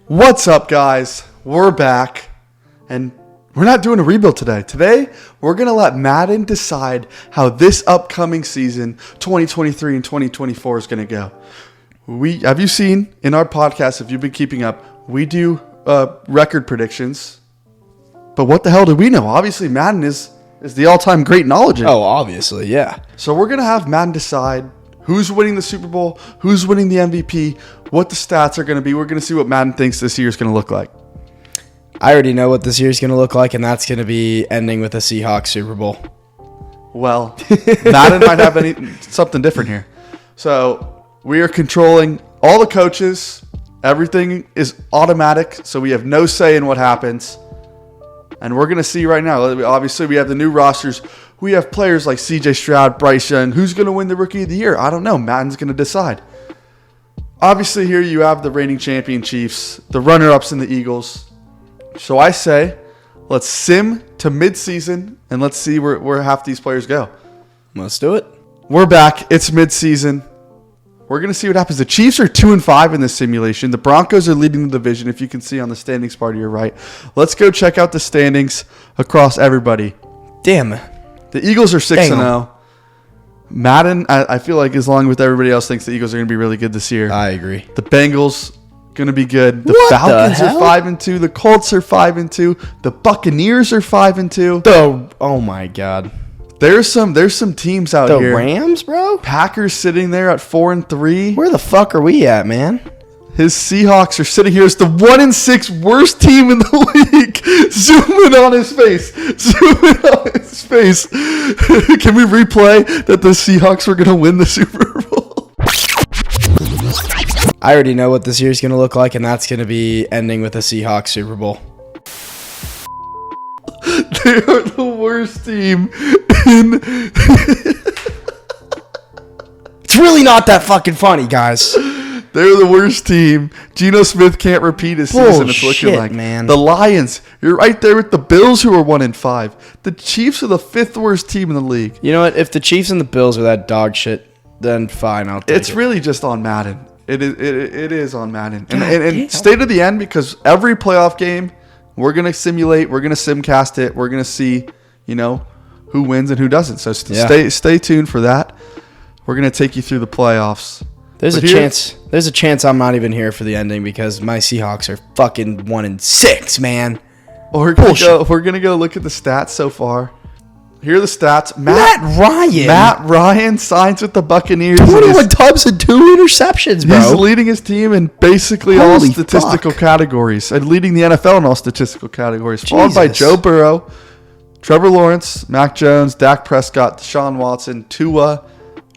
What's up, guys? We're back, and we're not doing a rebuild today. Today, we're going to let Madden decide how this upcoming season, 2023 and 2024, is going to go. Have you seen in our podcast, if you've been keeping up, we do record predictions, but what the hell do we know? Obviously, Madden is the all-time great knowledge. Oh, obviously, yeah. So we're going to have Madden decide who's winning the Super Bowl, who's winning the MVP, what the stats are going to be. We're going to see what Madden thinks this year is going to look like. I already know what this year is going to look like, and that's going to be ending with a Seahawks Super Bowl. Well, Madden might have something different here. So we are controlling all the coaches. Everything is automatic, so we have no say in what happens. And we're going to see right now. Obviously, we have the new rosters. We have players like C.J. Stroud, Bryce Young. Who's going to win the Rookie of the Year? I don't know. Madden's going to decide. Obviously, here you have the reigning champion Chiefs, the runner-ups in the Eagles. So I say, let's sim to midseason, and let's see where half these players go. Let's do it. We're back. It's midseason. We're going to see what happens. The Chiefs are 2-5 in this simulation. The Broncos are leading the division, if you can see on the standings part of your right. Let's go check out the standings across everybody. Damn. The Eagles are 6-0. Madden, I feel like, as long with everybody else, thinks the Eagles are going to be really good this year. I agree. The Bengals going to be good. The What Falcons the are hell? 5-2. The Colts are 5-2. The Buccaneers are 5-2. Oh my God. There's some teams out The here. Rams, bro? Packers sitting there at 4-3. Where the fuck are we at, man? His Seahawks are sitting here as the 1-6 worst team in the league. Zoom in on his face. Zoom in on his face. Can we replay that the Seahawks were going to win the Super Bowl? I already know what this year is going to look like, and that's going to be ending with a Seahawks Super Bowl. They are the worst team in... It's really not that fucking funny, guys. They're the worst team. Geno Smith can't repeat his season. It's looking Bullshit, like, man. The Lions, you're right there with the Bills, who are 1-5. The Chiefs are the 5th worst team in the league. You know what? If the Chiefs and the Bills are that dog shit, then fine, I'll take it. It's really just on Madden. It is on Madden. And stay to the end, because every playoff game, we're going to simulate, we're going to simcast it, we're going to see, who wins and who doesn't. So stay tuned for that. We're going to take you through the playoffs. There's a chance I'm not even here for the ending because my Seahawks are fucking 1-6, man. We're gonna go look at the stats so far. Here are the stats. Matt Ryan signs with the Buccaneers. 21 times and 2 interceptions, bro. He's leading his team in basically all Holy statistical fuck. categories and leading the NFL in all statistical categories. Jesus. Followed by Joe Burrow, Trevor Lawrence, Mac Jones, Dak Prescott, Deshaun Watson, Tua,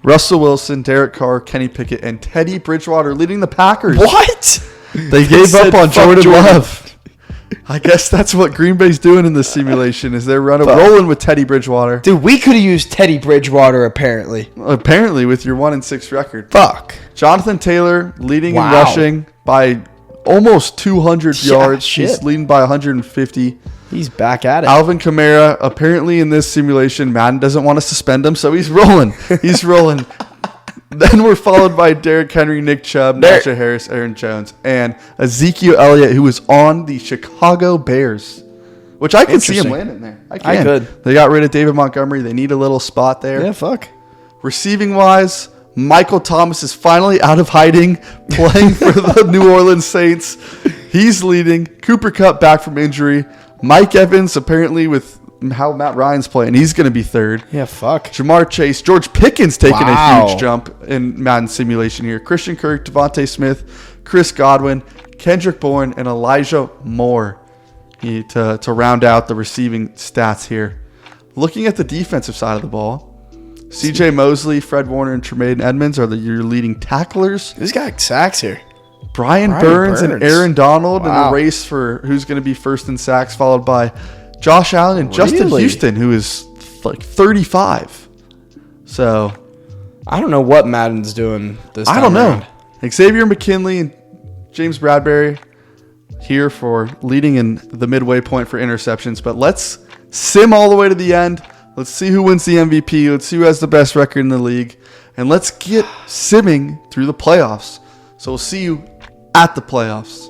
Russell Wilson, Derek Carr, Kenny Pickett, and Teddy Bridgewater leading the Packers. What? They gave up on Jordan Love. I guess that's what Green Bay's doing in this simulation, is they're rolling with Teddy Bridgewater. Dude, we could have used Teddy Bridgewater, apparently. Apparently, with your 1-6 record. Fuck. Jonathan Taylor leading in rushing by almost 200 yards. Shit. He's leading by 150. He's back at it. Alvin Kamara, apparently in this simulation, Madden doesn't want to suspend him, so he's rolling. He's rolling. Then we're followed by Derrick Henry, Nick Chubb, Najee Harris, Aaron Jones, and Ezekiel Elliott, who was on the Chicago Bears, which I could see him landing there. I could. They got rid of David Montgomery. They need a little spot there. Yeah, fuck. Receiving-wise, Michael Thomas is finally out of hiding, playing for the New Orleans Saints. He's leading. Cooper Kupp back from injury. Mike Evans, apparently with how Matt Ryan's playing, he's going to be third. Yeah, fuck. Jamar Chase. George Pickens taking a huge jump in Madden simulation here. Christian Kirk, Devontae Smith, Chris Godwin, Kendrick Bourne, and Elijah Moore to round out the receiving stats here. Looking at the defensive side of the ball, C.J. Mosley, Fred Warner, and Tremaine Edmonds are your leading tacklers. This guy sacks here. Brian Burns and Aaron Donald in a race for who's going to be first in sacks, followed by Josh Allen and Justin Houston, who is like 35. So I don't know what Madden's doing this time. I don't know. Xavier McKinley and James Bradbury here for leading in the midway point for interceptions. But let's sim all the way to the end. Let's see who wins the MVP. Let's see who has the best record in the league. And let's get simming through the playoffs. So we'll see you at the playoffs.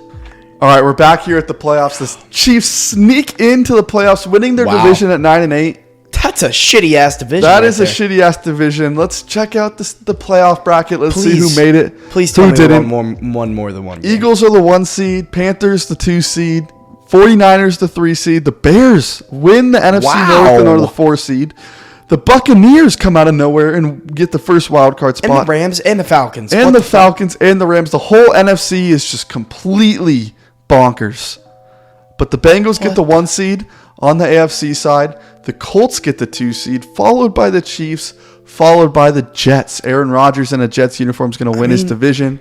All right, we're back here at the playoffs. The Chiefs sneak into the playoffs, winning their division at 9-8. That's a shitty ass division. That is a shitty ass division. Let's check out the playoff bracket. Let's see who made it. Please tell me one more than one. Eagles are the 1 seed. Panthers the 2 seed. 49ers the 3 seed. The Bears win the NFC North and are the 4 seed. The Buccaneers come out of nowhere and get the first wild card spot. And the Rams and the Falcons. And the Falcons and the Rams. The whole NFC is just completely bonkers. But the Bengals get the 1 seed on the AFC side. The Colts get the 2 seed, followed by the Chiefs, followed by the Jets. Aaron Rodgers in a Jets uniform is going to win his division.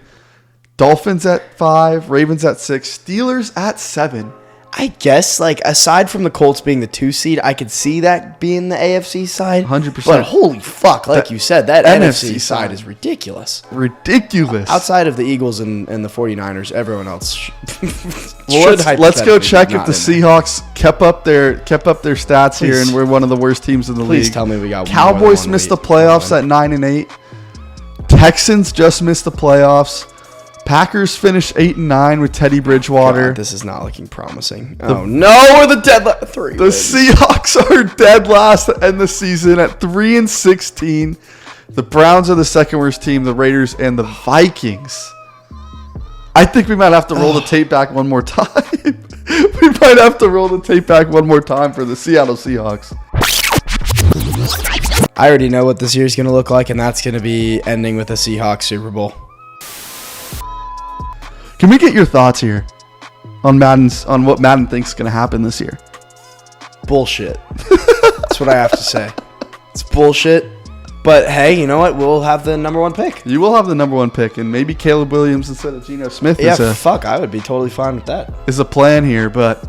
Dolphins at 5, Ravens at 6, Steelers at 7. I guess, like, aside from the Colts being the 2 seed, I could see that being the AFC side. 100%. But holy fuck, like you said, that NFC side is ridiculous. Ridiculous. Outside of the Eagles and the 49ers, everyone else let's go check if the Seahawks kept up their stats here, and we're one of the worst teams in the league. Please tell me we got Cowboys missed the playoffs at 9-8. Texans just missed the playoffs. Packers finished 8-9 with Teddy Bridgewater. God, this is not looking promising. We're the dead last 3. The Seahawks are dead last to end the season at 3-16. The Browns are the second worst team. The Raiders and the Vikings. I think we might have to roll the tape back one more time. We might have to roll the tape back one more time for the Seattle Seahawks. I already know what this year's going to look like, and that's going to be ending with a Seahawks Super Bowl. Can we get your thoughts here on what Madden thinks is going to happen this year? Bullshit. That's what I have to say. It's bullshit. But hey, you know what? We'll have the number 1 pick. You will have the number 1 pick, and maybe Caleb Williams instead of Geno Smith. I would be totally fine with that. Is a plan here, but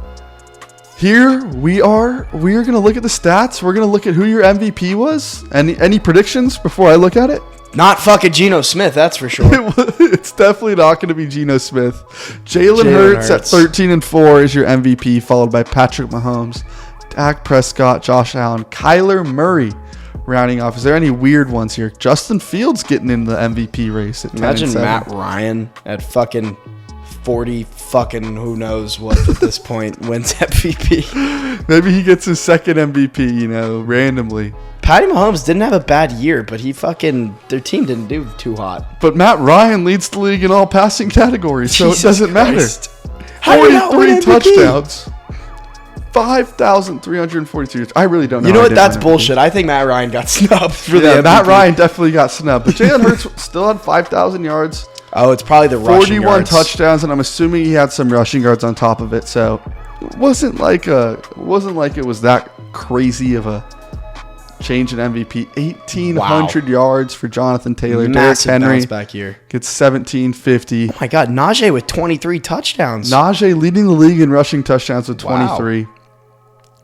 here we are. We are going to look at the stats. We're going to look at who your MVP was. Any predictions before I look at it? Not fucking Geno Smith, that's for sure. It's definitely not going to be Geno Smith. Jalen Hurts at 13-4 is your MVP, followed by Patrick Mahomes, Dak Prescott, Josh Allen, Kyler Murray rounding off. Is there any weird ones here? Justin Fields getting in the MVP race at 10-7. Imagine Matt Ryan at fucking 40 fucking who knows what at this point wins MVP. Maybe he gets his second MVP, randomly. Patty Mahomes didn't have a bad year, but their team didn't do too hot. But Matt Ryan leads the league in all passing categories, so it doesn't matter. 43 touchdowns. 5,342 yards. I really don't know. You know what? That's bullshit. I think Matt Ryan got snubbed for the MVP. Matt Ryan definitely got snubbed. But Jalen Hurts still had 5,000 yards. Oh, it's probably the rushing 41 yards. touchdowns, and I'm assuming he had some rushing yards on top of it. So it wasn't like it was that crazy of a change in MVP. 1,800 yards for Jonathan Taylor. Massive Derrick Henry bounce back here. Gets 1,750. Oh my God, Najee with 23 touchdowns. Najee leading the league in rushing touchdowns with 23. Wow.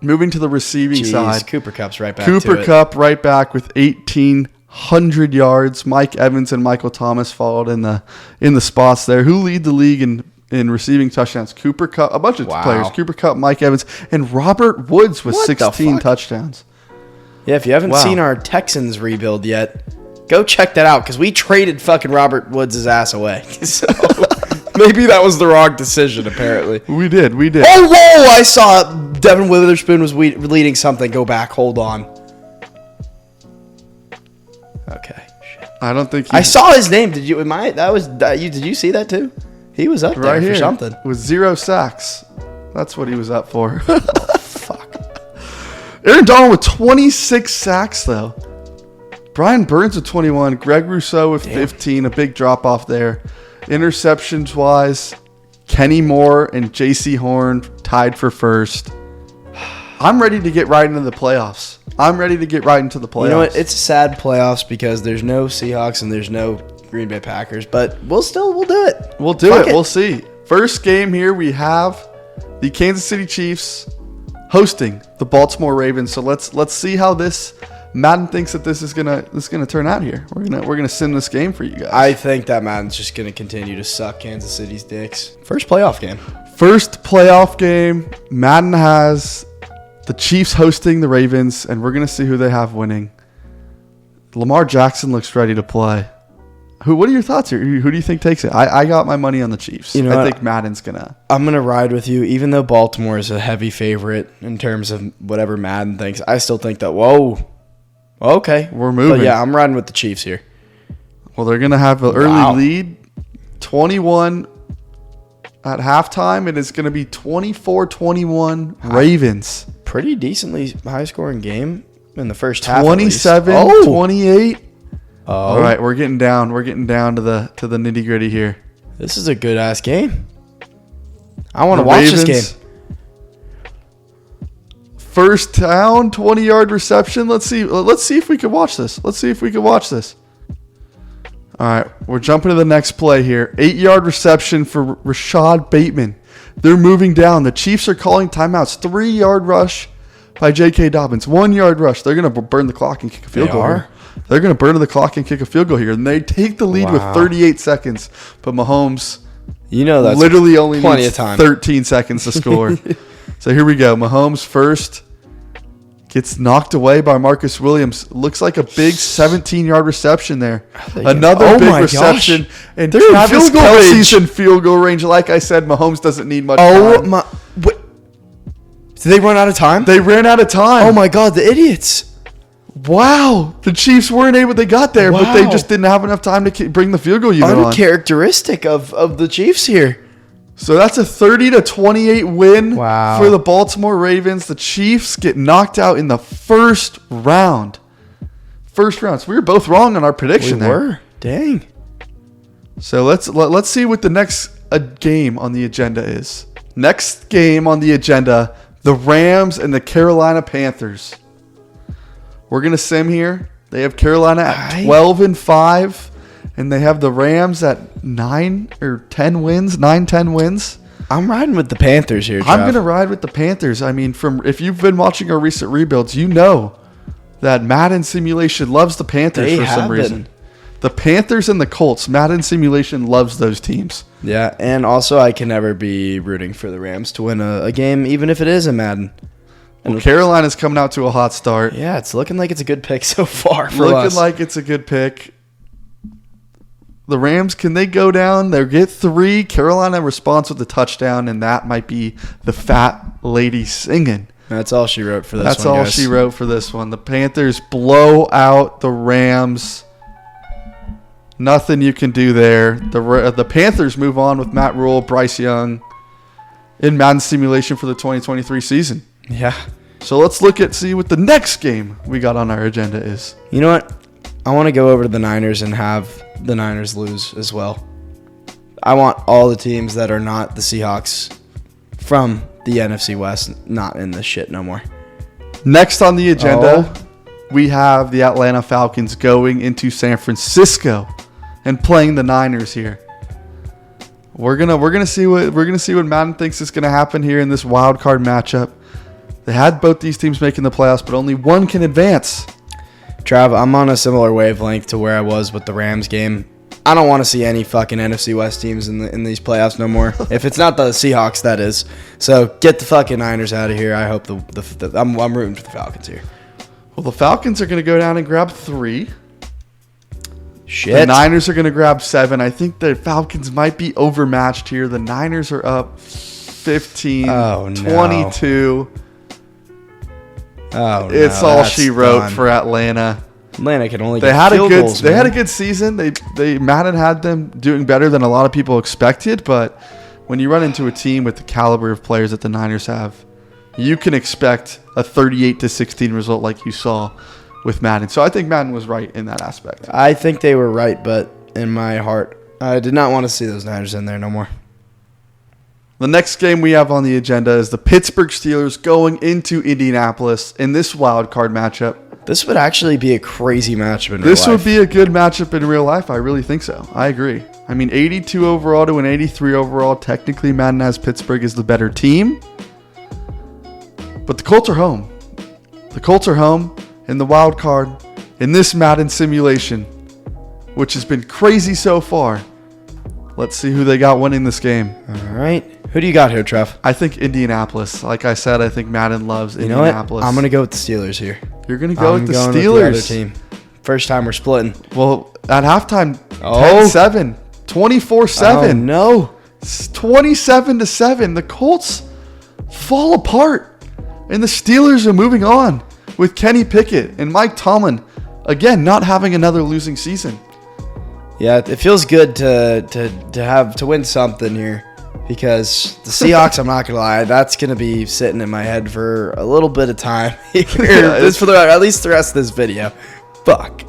Moving to the receiving side. Cooper Kupp's right back. Cooper Kupp right back with 1,800 yards. Mike Evans and Michael Thomas followed in the spots there. Who lead the league in receiving touchdowns? Cooper Kupp, a bunch of players. Cooper Kupp, Mike Evans, and Robert Woods with 16 touchdowns. Yeah, if you haven't seen our Texans rebuild yet, go check that out, because we traded fucking Robert Woods' ass away. So maybe that was the wrong decision, apparently. We did. Oh, whoa! I saw Devin Witherspoon was leading something. Go back. Hold on. Okay. Shit. I don't think I saw his name. Did you? Did you see that too? He was up there for something. With 0 sacks. That's what he was up for. Oh, fuck. Aaron Donald with 26 sacks, though. Brian Burns with 21. Greg Rousseau with 15. A big drop-off there. Interceptions-wise, Kenny Moore and J.C. Horn tied for first. I'm ready to get right into the playoffs. You know what? It's sad playoffs because there's no Seahawks and there's no Green Bay Packers, but we'll do it. We'll do it. We'll see. First game here, we have the Kansas City Chiefs hosting the Baltimore Ravens. So let's see how this Madden thinks that this is gonna turn out here. We're gonna sim this game for you guys. I think that Madden's just gonna continue to suck Kansas City's dicks. First playoff game. Madden has the Chiefs hosting the Ravens, and we're gonna see who they have winning. Lamar Jackson looks ready to play. What are your thoughts here? Who do you think takes it? I got my money on the Chiefs. You know I think Madden's gonna. I'm gonna ride with you, even though Baltimore is a heavy favorite in terms of whatever Madden thinks. I still think that. Whoa, okay, we're moving. But yeah, I'm riding with the Chiefs here. Well, they're gonna have an early lead, 21 at halftime, and it's gonna be 24-21 Ravens. Pretty decently high scoring game in the first half. 27-28. Oh. All right, we're getting down. We're getting down to the nitty gritty here. This is a good ass game. I want to watch this game. First down, 20-yard reception. Let's see if we can watch this. All right, we're jumping to the next play here. 8-yard reception for Rashad Bateman. They're moving down. The Chiefs are calling timeouts. 3-yard rush by J.K. Dobbins. 1-yard rush. They're going to burn the clock and kick a field goal here. They're going to burn the clock and kick a field goal here. And they take the lead with 38 seconds. But Mahomes that's literally only plenty needs of time. 13 seconds to score. So here we go. Mahomes first. Gets knocked away by Marcus Williams. Looks like a big 17-yard reception there. Another big reception. Gosh. And Travis Kelce's in field goal range. Like I said, Mahomes doesn't need much time. What? Did they run out of time? They ran out of time. Oh, my God. The idiots. Wow. The Chiefs weren't able. They got there, but they just didn't have enough time to bring the field goal unit on. Uncharacteristic of the Chiefs here. So that's a 30-28 win for the Baltimore Ravens. The Chiefs get knocked out in the first round. So we were both wrong on our prediction there. We were. Dang. So let's see what the next game on the agenda is. Next game on the agenda, the Rams and the Carolina Panthers. We're going to sim here. They have Carolina at 12-5. And they have the Rams at 9-10 wins. I'm riding with the Panthers here, Trav. I'm going to ride with the Panthers. I mean, if you've been watching our recent rebuilds, you know that Madden Simulation loves the Panthers for some reason. The Panthers and the Colts, Madden Simulation loves those teams. Yeah, and also I can never be rooting for the Rams to win a game, even if it is a Madden. Well, Carolina's coming out to a hot start. Yeah, it's looking like it's a good pick so far for us. Looking like it's a good pick. The Rams, can they go down? They get 3. Carolina responds with a touchdown, and that might be the fat lady singing. That's all she wrote for this That's one, all guys. she wrote for this one. The Panthers blow out the Rams. Nothing you can do there. The Panthers move on with Matt Rule, Bryce Young in Madden Simulation for the 2023 season. Yeah. So let's see what the next game we got on our agenda is. You know what? I want to go over to the Niners and have the Niners lose as well. I want all the teams that are not the Seahawks from the NFC West not in this shit no more. Next on the agenda, we have the Atlanta Falcons going into San Francisco and playing the Niners here. We're gonna see what Madden thinks is gonna happen here in this wild card matchup. They had both these teams making the playoffs, but only one can advance. Trav, I'm on a similar wavelength to where I was with the Rams game. I don't want to see any fucking NFC West teams in these playoffs no more. If it's not the Seahawks, that is. So get the fucking Niners out of here. I hope I'm rooting for the Falcons here. Well, the Falcons are going to go down and grab 3. Shit. The Niners are going to grab 7. I think the Falcons might be overmatched here. The Niners are up 15, 22. Oh, it's all she wrote for Atlanta. Atlanta can only they had a good season. Madden had them doing better than a lot of people expected, but when you run into a team with the caliber of players that the Niners have, you can expect a 38-16 result like you saw with Madden. So I think Madden was right in that aspect. I think they were right, but in my heart, I did not want to see those Niners in there no more. The next game we have on the agenda is the Pittsburgh Steelers going into Indianapolis in this wild card matchup. This would actually be a crazy matchup in real life. This would be a good matchup in real life. I really think so. I agree. I mean, 82 overall to an 83 overall. Technically, Madden has Pittsburgh as the better team. But the Colts are home. The Colts are home in the wild card in this Madden simulation, which has been crazy so far. Let's see who they got winning this game. All right. Who do you got here, Trev? I think Indianapolis. Like I said, I think Madden loves Indianapolis. I'm going to go with the Steelers here. You're going to go with the Steelers. With the other team. First time we're splitting. Well, at halftime, Oh. 10-7, 24-7. Oh, no. 27-7. The Colts fall apart, and the Steelers are moving on with Kenny Pickett and Mike Tomlin again not having another losing season. Yeah, it feels good to win something here, because the Seahawks, I'm not gonna lie, that's gonna be sitting in my head for a little bit of time here. This for at least the rest of this video. Fuck.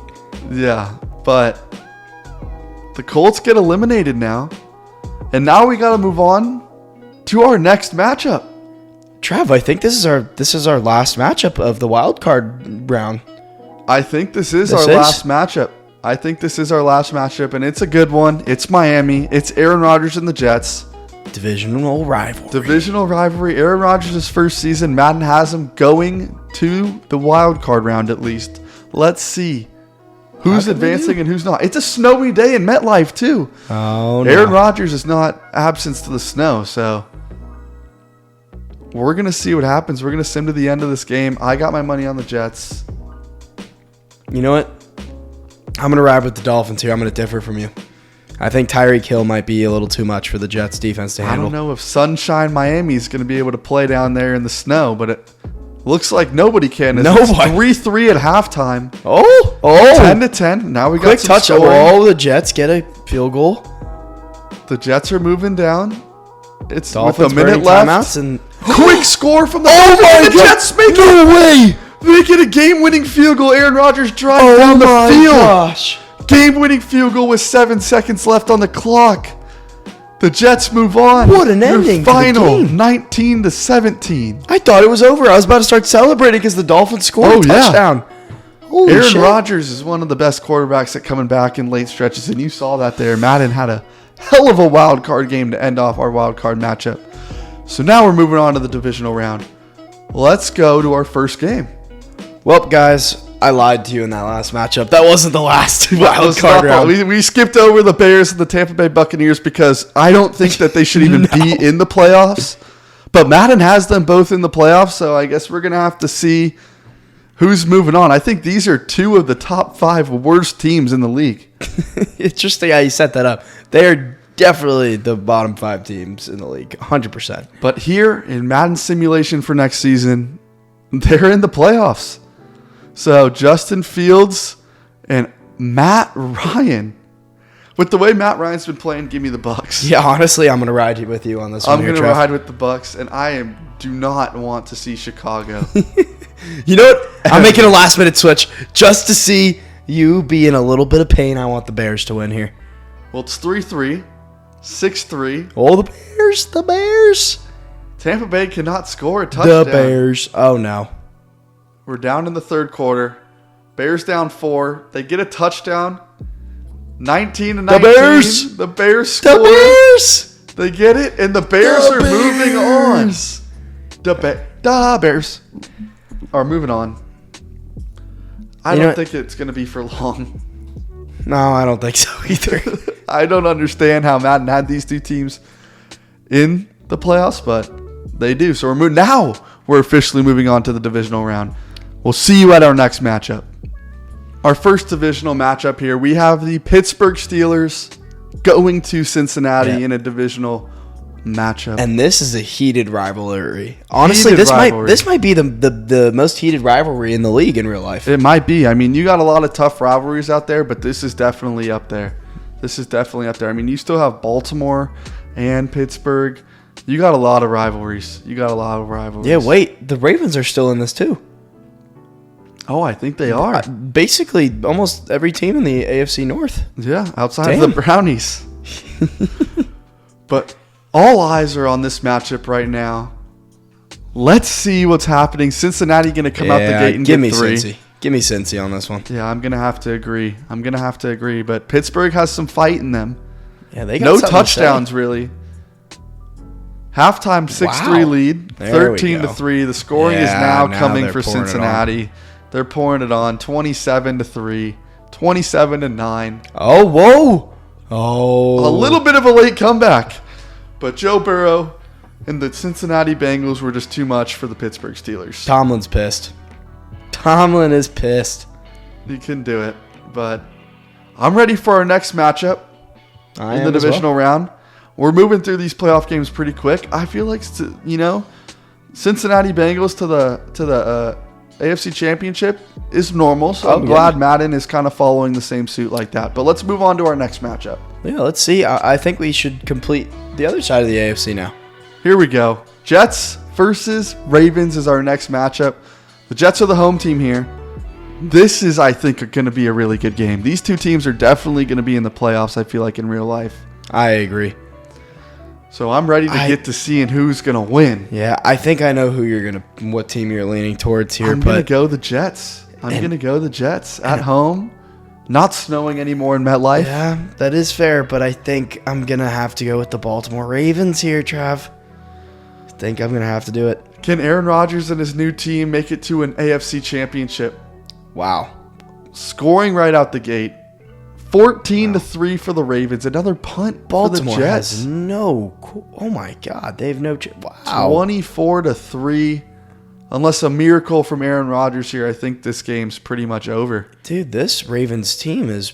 Yeah, but the Colts get eliminated now, and now we got to move on to our next matchup. Trav, I think this is our last matchup of the wild card round. I think this is our last matchup. I think this is our last matchup, and it's a good one. It's Miami. It's Aaron Rodgers and the Jets. Divisional rivalry. Aaron Rodgers' first season. Madden has him going to the wild card round at least. Let's see who's advancing and who's not. It's a snowy day in MetLife too. Oh no. Aaron Rodgers is not absent to the snow, so we're going to see what happens. We're going to sim to the end of this game. I got my money on the Jets. You know what? I'm going to ride with the Dolphins here. I'm going to differ from you. I think Tyreek Hill might be a little too much for the Jets defense to handle. I don't know if Sunshine Miami is going to be able to play down there in the snow, but it looks like nobody can. It's 3-3 at halftime. Oh. 10-10. Now we got quick some touch. scoring. Oh, the Jets get a field goal. The Jets are moving down. It's Dolphins with a minute left. Timeouts and quick score from the Dolphins. The Jets make no way. Make it a game-winning field goal. Aaron Rodgers drives down the field. Gosh. Game-winning field goal with 7 seconds left on the clock. The Jets move on. What an ending to the Final game. 19-17. I thought it was over. I was about to start celebrating because the Dolphins scored a touchdown. Holy Aaron shit. Rodgers is one of the best quarterbacks at coming back in late stretches, and you saw that there. Madden had a hell of a wild card game to end off our wild card matchup. So now we're moving on to the divisional round. Let's go to our first game. Well, guys, I lied to you in that last matchup. That wasn't the last wild card round. We skipped over the Bears and the Tampa Bay Buccaneers because I don't think that they should even be in the playoffs. But Madden has them both in the playoffs, so I guess we're going to have to see who's moving on. I think these are two of the top 5 worst teams in the league. Interesting how you set that up. They're definitely the bottom 5 teams in the league, 100%. But here in Madden simulation for next season, they're in the playoffs. So Justin Fields and Matt Ryan. With the way Matt Ryan's been playing, give me the Bucs. Yeah, honestly, I'm going to ride with you on this one. I'm going to ride with the Bucs, and I do not want to see Chicago. You know what? I'm making a last-minute switch just to see you be in a little bit of pain. I want the Bears to win here. Well, it's 3-3, 6-3. Oh, the Bears. Tampa Bay cannot score a touchdown. The Bears. Oh, no. We're down in the third quarter. Bears down 4. They get a touchdown. 19-19. The Bears. The Bears score. The Bears. They get it, and the Bears are moving on. The Bears are moving on. I don't think it's going to be for long. No, I don't think so either. I don't understand how Madden had these two teams in the playoffs, but they do. So we're officially moving on to the divisional round. We'll see you at our next matchup. Our first divisional matchup here, we have the Pittsburgh Steelers going to Cincinnati in a divisional matchup. And this is a heated rivalry. Honestly, this might be the most heated rivalry in the league in real life. It might be. I mean, you got a lot of tough rivalries out there, but this is definitely up there. I mean, you still have Baltimore and Pittsburgh. You got a lot of rivalries. Yeah, wait. The Ravens are still in this too. Oh, I think they are. Basically, almost every team in the AFC North. Yeah, outside of the Brownies. But all eyes are on this matchup right now. Let's see what's happening. Cincinnati going to come out the gate and get 3. Give me Cincy on this one. Yeah, I'm going to have to agree. But Pittsburgh has some fight in them. Yeah, they got no touchdowns, really. Halftime 6-3 lead, 13-3. The scoring is now coming for Cincinnati. They're pouring it on, 27-3, 27-9. Oh, whoa. Oh. A little bit of a late comeback. But Joe Burrow and the Cincinnati Bengals were just too much for the Pittsburgh Steelers. Tomlin's pissed. Tomlin is pissed. He couldn't do it. But I'm ready for our next matchup in the divisional round. We're moving through these playoff games pretty quick. I feel like, Cincinnati Bengals to the AFC Championship is normal. So I'm glad Madden is kind of following the same suit like that. But let's move on to our next matchup. Yeah, let's see. I think we should complete the other side of the AFC now. Here we go. Jets versus Ravens is our next matchup. The Jets are the home team here. This is, I think, going to be a really good game. These two teams are definitely going to be in the playoffs, I feel like, in real life. I agree. So I'm ready to get to seeing who's going to win. Yeah, I think I know what team you're leaning towards here. I'm going to go the Jets. I'm going to go the Jets at home. Not snowing anymore in MetLife. Yeah, that is fair, but I think I'm going to have to go with the Baltimore Ravens here, Trav. I think I'm going to have to do it. Can Aaron Rodgers and his new team make it to an AFC Championship? Wow. Scoring right out the gate. 14-3 for the Ravens. Another punt Baltimore for the Jets. Has no. Oh my God, they have no. Wow. 24-3. Unless a miracle from Aaron Rodgers here, I think this game's pretty much over. Dude, this Ravens team is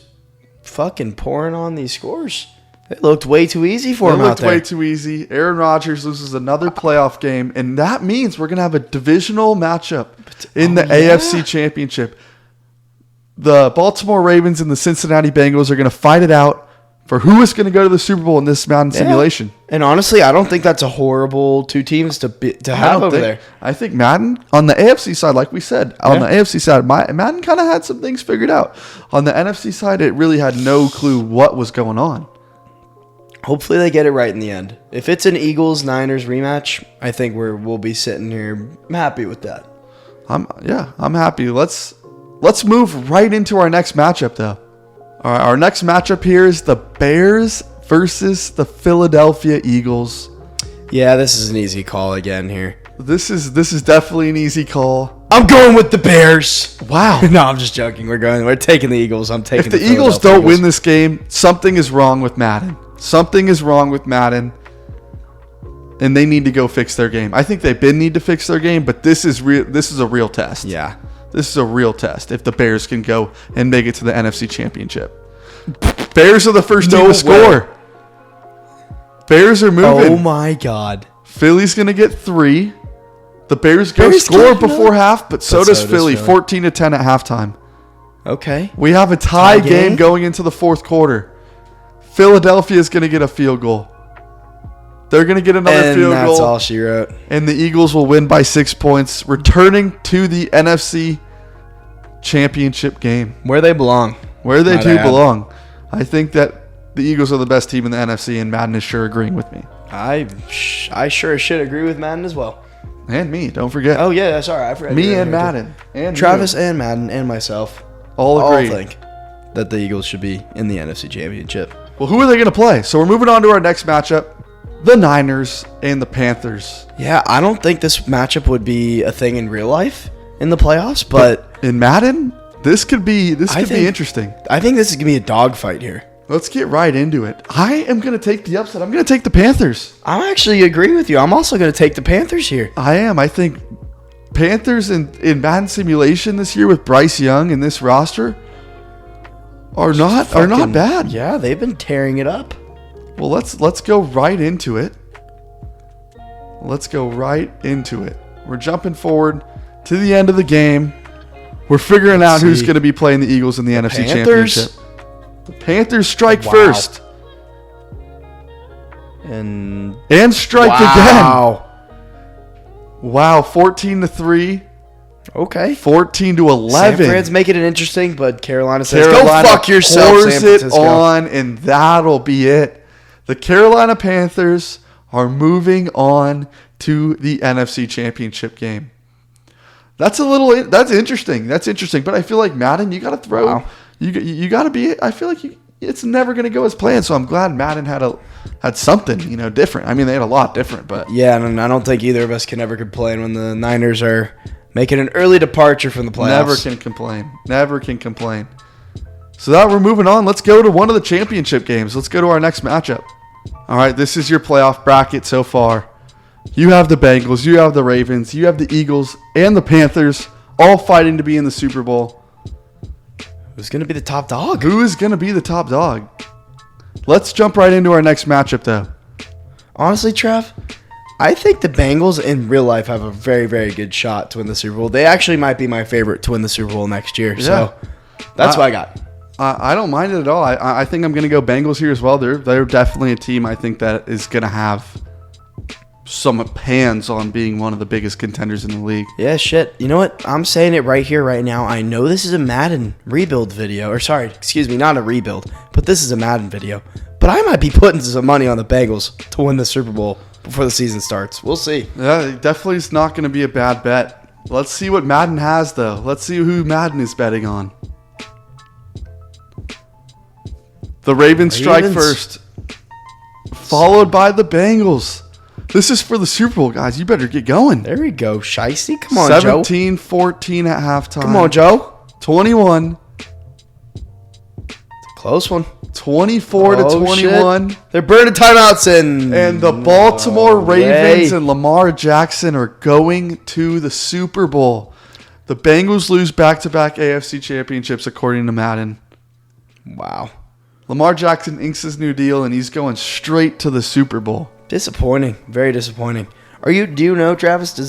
fucking pouring on these scores. It looked way too easy for him out there. It looked way too easy. Aaron Rodgers loses another playoff game, and that means we're going to have a divisional matchup in the AFC Championship. The Baltimore Ravens and the Cincinnati Bengals are going to fight it out for who is going to go to the Super Bowl in this Madden simulation. And honestly, I don't think that's a horrible two teams to have over there. I think Madden, on the AFC side, like we said, on the AFC side, Madden kind of had some things figured out. On the NFC side, it really had no clue what was going on. Hopefully they get it right in the end. If it's an Eagles-Niners rematch, I think we'll be sitting here happy with that. I'm happy. Let's move right into our next matchup, though. All right, our next matchup here is the Bears versus the Philadelphia Eagles. Yeah, this is an easy call again here. This is definitely an easy call. I'm going with the Bears. Wow. No, I'm just joking. We're taking the Eagles. I'm taking the Eagles don't win this game, something is wrong with Madden. Something is wrong with Madden. And they need to go fix their game. I think they need to fix their game, but this is a real test. Yeah. This is a real test if the Bears can go and make it to the NFC Championship. Bears are the first team to score. Bears are moving. Oh my God. Philly's going to get 3. The Bears score before half, but so does Philly. 14-10 at halftime. Okay. We have a tie game going into the fourth quarter. Philadelphia is going to get a field goal. They're going to get another field goal. That's all she wrote. And the Eagles will win by 6 points, returning to the NFC Championship game. Where they belong. Where they do belong. I think that the Eagles are the best team in the NFC, and Madden is sure agreeing with me. I sure should agree with Madden as well. And me, don't forget. Oh, yeah, sorry. I forgot. Me and Madden. And Travis and Madden and myself all agree. Think that the Eagles should be in the NFC Championship. Well, who are they going to play? So we're moving on to our next matchup. The Niners and the Panthers. Yeah, I don't think this matchup would be a thing in real life in the playoffs, but in Madden, this could be interesting. I think this is going to be a dogfight here. Let's get right into it. I am going to take the upset. I'm going to take the Panthers. I actually agree with you. I'm also going to take the Panthers here. I am. I think Panthers in Madden simulation this year with Bryce Young in this roster are not bad. Yeah, they've been tearing it up. Well, let's go right into it. Let's go right into it. We're jumping forward to the end of the game. We're figuring out who's going to be playing the Eagles in the NFC Championship. The Panthers strike first. And strike again. Wow, 14-3. Okay. 14-11. San Fran's making it interesting, but Carolina says, go fuck yourself, San Francisco. On, and that'll be it. The Carolina Panthers are moving on to the NFC Championship game. That's interesting. That's interesting. But I feel like Madden, you got to throw. Wow. You got to be. I feel like it's never going to go as planned. So I'm glad Madden had something different. I mean, they had a lot different, but yeah, and I don't think either of us can ever complain when the Niners are making an early departure from the playoffs. Never can complain. So that we're moving on. Let's go to one of the championship games. Let's go to our next matchup. All right, this is your playoff bracket so far. You have the Bengals, you have the Ravens, you have the Eagles, and the Panthers all fighting to be in the Super Bowl. Who's going to be the top dog? Who is going to be the top dog? Let's jump right into our next matchup, though. Honestly, Trev, I think the Bengals in real life have a very, very good shot to win the Super Bowl. They actually might be my favorite to win the Super Bowl next year. So that's what I got. I don't mind it at all. I think I'm going to go Bengals here as well. They're definitely a team I think that is going to have some hands on being one of the biggest contenders in the league. Yeah, shit. You know what? I'm saying it right here, right now. I know this is a Madden rebuild video. Or sorry, excuse me, not a rebuild. But this is a Madden video. But I might be putting some money on the Bengals to win the Super Bowl before the season starts. We'll see. Yeah, definitely is not going to be a bad bet. Let's see what Madden has, though. Let's see who Madden is betting on. The Ravens strike first, followed by the Bengals. This is for the Super Bowl, guys. You better get going. There we go. Shiesty. Come on, Joe. 17-14 at halftime. Come on, Joe. 21. Close one. 24-21. Shit. They're burning timeouts and the Baltimore Ravens and Lamar Jackson are going to the Super Bowl. The Bengals lose back-to-back AFC Championships according to Madden. Wow. Lamar Jackson inks his new deal and he's going straight to the Super Bowl. Disappointing. Very disappointing. Do you know, Travis, do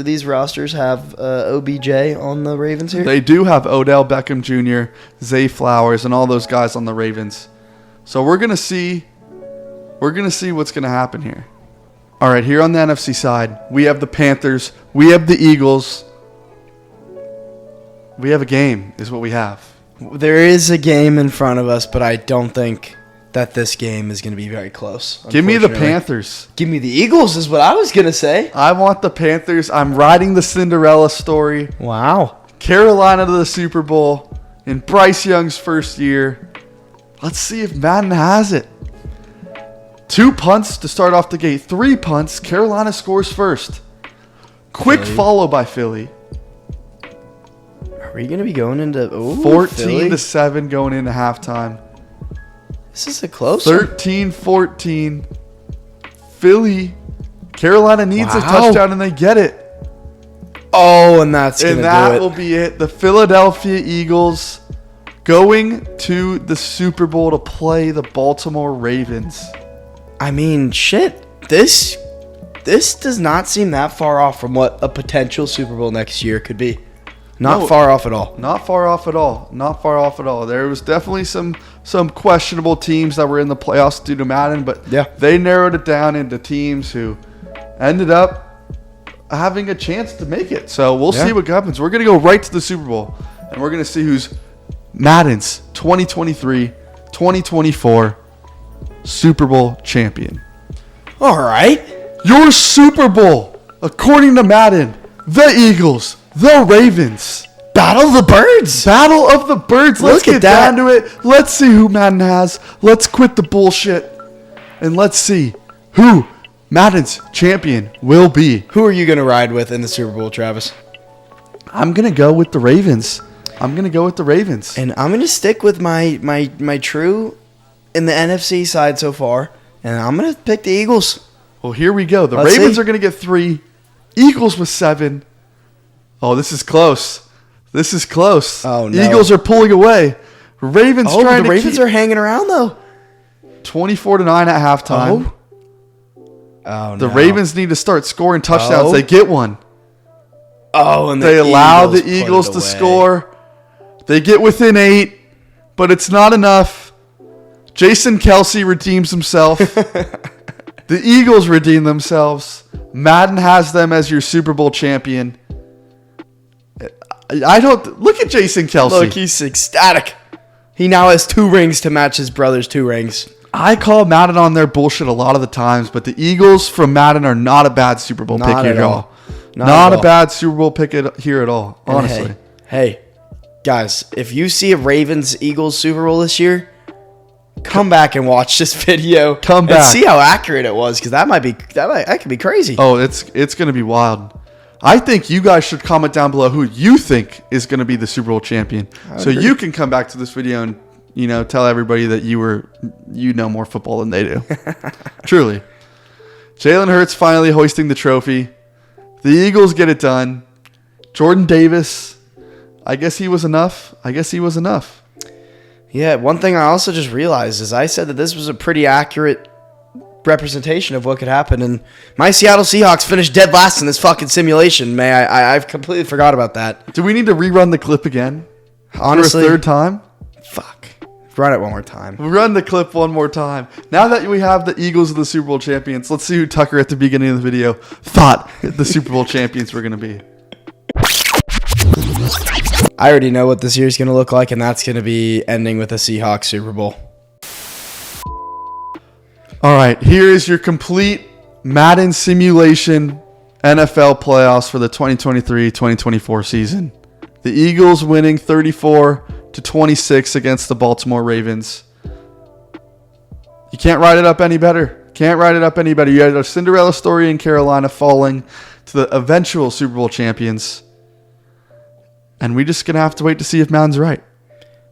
these rosters have OBJ on the Ravens here? They do have Odell Beckham Jr., Zay Flowers, and all those guys on the Ravens. So we're gonna see what's gonna happen here. All right, here on the NFC side, we have the Panthers, we have the Eagles. We have a game, is what we have. There is a game in front of us, but I don't think that this game is going to be very close. Give me the Panthers. Give me the Eagles is what I was going to say. I want the Panthers. I'm riding the Cinderella story. Wow. Carolina to the Super Bowl in Bryce Young's first year. Let's see if Madden has it. 2 punts to start off the gate. 3 punts. Carolina scores first. Quick follow by Philly. Are we going to be going into 14-7 going into halftime. This is a close one. 13-14. Philly. Carolina needs a touchdown and they get it. Oh, and that's going to do it. And that will be it. The Philadelphia Eagles going to the Super Bowl to play the Baltimore Ravens. I mean, shit. This does not seem that far off from what a potential Super Bowl next year could be. Not far off at all. Not far off at all. Not far off at all. There was definitely some questionable teams that were in the playoffs due to Madden, but they narrowed it down into teams who ended up having a chance to make it. So we'll see what happens. We're going to go right to the Super Bowl, and we're going to see who's Madden's 2023-2024 Super Bowl champion. All right. Your Super Bowl, according to Madden, the Eagles, the Ravens. Battle of the Birds. Battle of the Birds. Let's get down to it. Let's see who Madden has. Let's quit the bullshit. And let's see who Madden's champion will be. Who are you going to ride with in the Super Bowl, Travis? I'm going to go with the Ravens. And I'm going to stick with my true in the NFC side so far. And I'm going to pick the Eagles. Well, here we go. The Ravens are going to get 3. Eagles with 7. Oh, this is close. Oh, no. Eagles are pulling away. Ravens are hanging around, though. 24-9 at halftime. Oh, no. The Ravens need to start scoring touchdowns. They get one. Oh, and they allow the Eagles to score. They get within 8, but it's not enough. Jason Kelsey redeems himself. The Eagles redeem themselves. Madden has them as your Super Bowl champion. Look at Jason Kelsey. Look, he's ecstatic. He now has 2 rings to match his brother's 2 rings. I call Madden on their bullshit a lot of the times, but the Eagles from Madden are not a bad Super Bowl pick here at all. Not a bad Super Bowl pick here at all, honestly. Hey, guys, if you see a Ravens-Eagles Super Bowl this year, come back and watch this video. Come back and see how accurate it was, because that could be crazy. Oh, it's going to be wild. I think you guys should comment down below who you think is going to be the Super Bowl champion, so you can come back to this video and tell everybody that you know more football than they do. Truly, Jalen Hurts finally hoisting the trophy. The Eagles get it done. Jordan Davis I guess he was enough. Yeah, one thing I also just realized is I said that this was a pretty accurate representation of what could happen, and my Seattle Seahawks finished dead last in this fucking simulation. I've completely forgot about that. Do we need to rerun the clip again? Honestly, for a third time? Fuck. Run it one more time. Run the clip one more time. Now that we have the Eagles of the Super Bowl champions, let's see who Tucker at the beginning of the video thought the Super Bowl champions were going to be. I already know what this year's going to look like, and that's going to be ending with a Seahawks Super Bowl. All right, here is your complete Madden simulation NFL playoffs for the 2023-2024 season. The Eagles winning 34-26 against the Baltimore Ravens. You can't write it up any better. You had a Cinderella story in Carolina falling to the eventual Super Bowl champions. And we're just going to have to wait to see if Madden's right.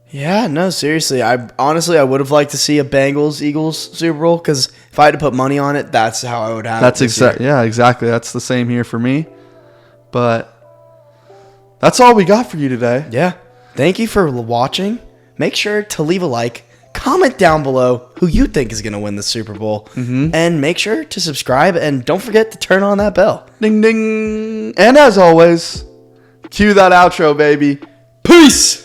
Yeah, no, seriously. I would have liked to see a Bengals-Eagles Super Bowl, because if I had to put money on it, that's how I would have it. Yeah, exactly. That's the same here for me. But that's all we got for you today. Yeah. Thank you for watching. Make sure to leave a like. Comment down below who you think is going to win the Super Bowl. Mm-hmm. And make sure to subscribe, and don't forget to turn on that bell. Ding, ding. And as always, cue that outro, baby. Peace!